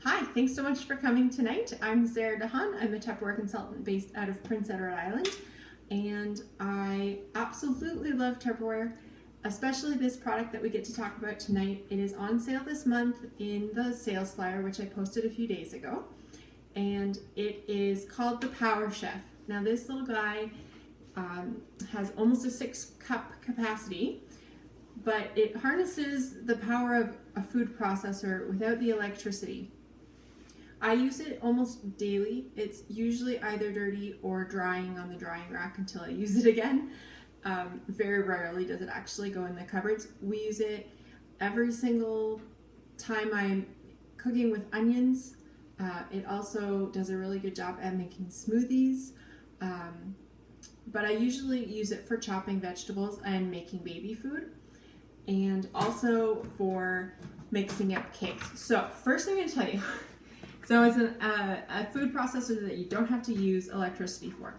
Hi, thanks so much for coming tonight. I'm Sarah DeHaan. I'm a Tupperware consultant based out of Prince Edward Island, and I absolutely love Tupperware, especially this product that we get to talk about tonight. It is on sale this month in the sales flyer, which I posted a few days ago, and it is called the Power Chef. Now, this little guy has almost a 6-cup capacity, but it harnesses the power of a food processor without the electricity. I use it almost daily. It's usually either dirty or drying on the drying rack until I use it again. Very rarely does it actually go in the cupboards. We use it every single time I'm cooking with onions. It also does a really good job at making smoothies. But I usually use it for chopping vegetables and making baby food, and also for mixing up cakes. So first I'm going to tell you, so it's a food processor that you don't have to use electricity for.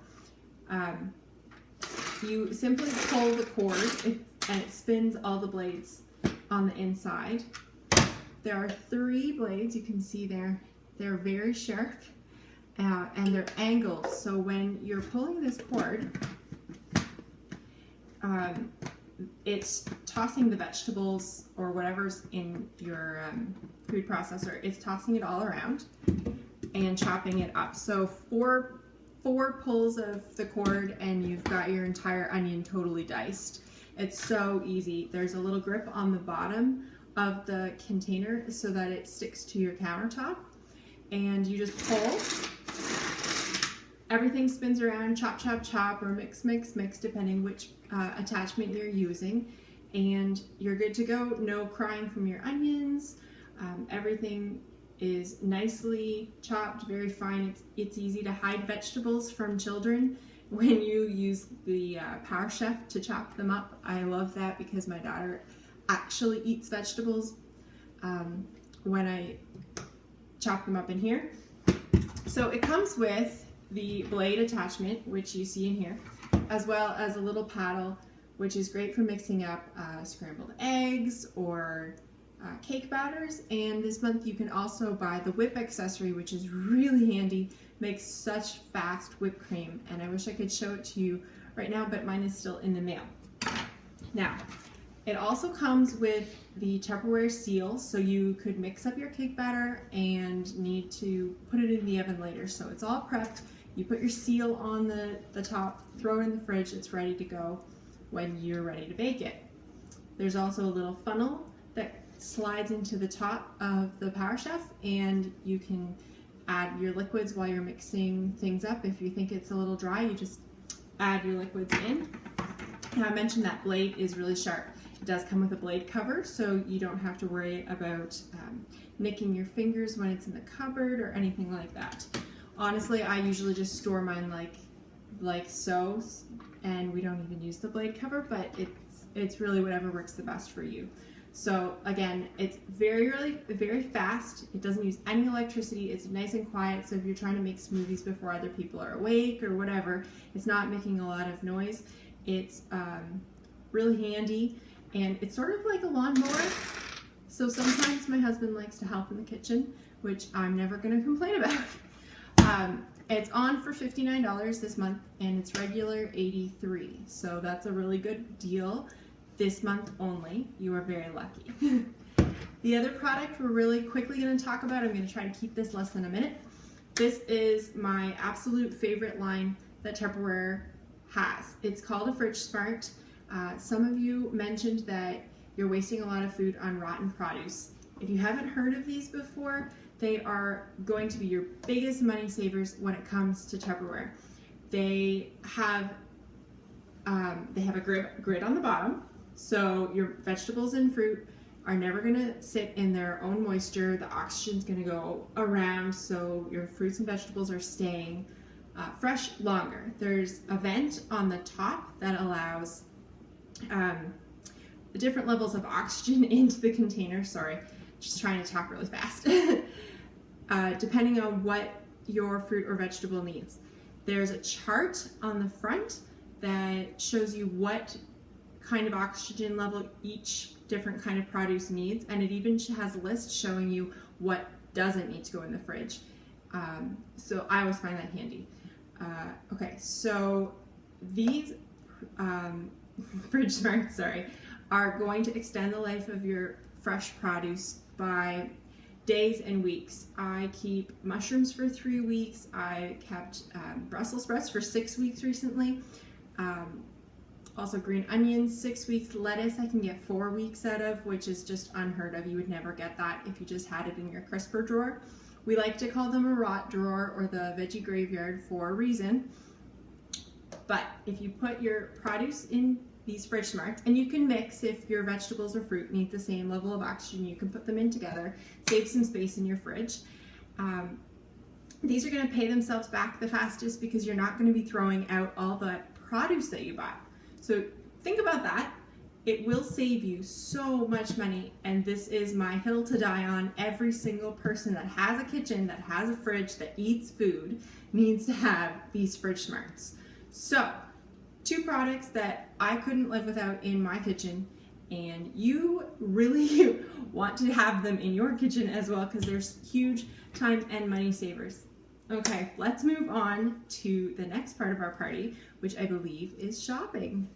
You simply pull the cord and it spins all the blades on the inside. There are 3 blades, you can see there. They're very sharp and they're angled. So when you're pulling this cord, it's tossing the vegetables or whatever's in your food processor. It's tossing it all around and chopping it up. So four pulls of the cord and you've got your entire onion totally diced. It's so easy. There's a little grip on the bottom of the container so that it sticks to your countertop, and you just pull. Everything spins around, chop, chop, chop, or mix, mix, mix, depending which attachment you're using, and you're good to go. No crying from your onions. Everything is nicely chopped, very fine. It's easy to hide vegetables from children when you use the Power Chef to chop them up. I love that because my daughter actually eats vegetables when I chop them up in here. So it comes with the blade attachment, which you see in here, as well as a little paddle, which is great for mixing up scrambled eggs or cake batters. And this month you can also buy the whip accessory, which is really handy, makes such fast whipped cream, and I wish I could show it to you right now, but mine is still in the mail. Now, it also comes with the Tupperware seal, so you could mix up your cake batter and need to put it in the oven later. So it's all prepped. You put your seal on the top, throw it in the fridge, it's ready to go when you're ready to bake it. There's also a little funnel that slides into the top of the Power Chef, and you can add your liquids while you're mixing things up. If you think it's a little dry, you just add your liquids in. Now, I mentioned that blade is really sharp. It does come with a blade cover, so you don't have to worry about nicking your fingers when it's in the cupboard or anything like that. Honestly, I usually just store mine like so, and we don't even use the blade cover, but it's really whatever works the best for you. So again, it's very fast. It doesn't use any electricity. It's nice and quiet, so if you're trying to make smoothies before other people are awake or whatever, it's not making a lot of noise. It's really handy, and it's sort of like a lawnmower. So sometimes my husband likes to help in the kitchen, which I'm never going to complain about. It's on for $59 this month, and it's regular $83, so that's a really good deal this month only. You are very lucky. The other product we're really quickly going to talk about, I'm going to try to keep this less than a minute. This is my absolute favorite line that Tupperware has. It's called a Fridge Smart. Some of you mentioned that you're wasting a lot of food on rotten produce. If you haven't heard of these before, they are going to be your biggest money savers when it comes to Tupperware. They have a grid on the bottom, so your vegetables and fruit are never going to sit in their own moisture. The oxygen's going to go around, so your fruits and vegetables are staying fresh longer. There's a vent on the top that allows different levels of oxygen into the container. Sorry, just trying to talk really fast. Depending on what your fruit or vegetable needs. There's a chart on the front that shows you what kind of oxygen level each different kind of produce needs, and it even has a list showing you what doesn't need to go in the fridge. So I always find that handy. Okay, so these Fridge Smarts, are going to extend the life of your fresh produce by days and weeks. I keep mushrooms for 3 weeks. I kept Brussels sprouts for 6 weeks recently. Also green onions, 6 weeks. Lettuce I can get 4 weeks out of, which is just unheard of. You would never get that if you just had it in your crisper drawer. We like to call them a rot drawer or the veggie graveyard for a reason. But if you put your produce in these Fridge Smarts, and you can mix if your vegetables or fruit need the same level of oxygen, you can put them in together, save some space in your fridge. These are going to pay themselves back the fastest because you're not going to be throwing out all the produce that you bought. So think about that. It will save you so much money, and this is my hill to die on. Every single person that has a kitchen, that has a fridge, that eats food, needs to have these Fridge Smarts. So, 2 products that I couldn't live without in my kitchen, and you really want to have them in your kitchen as well because there's huge time and money savers. Okay, let's move on to the next part of our party, which I believe is shopping.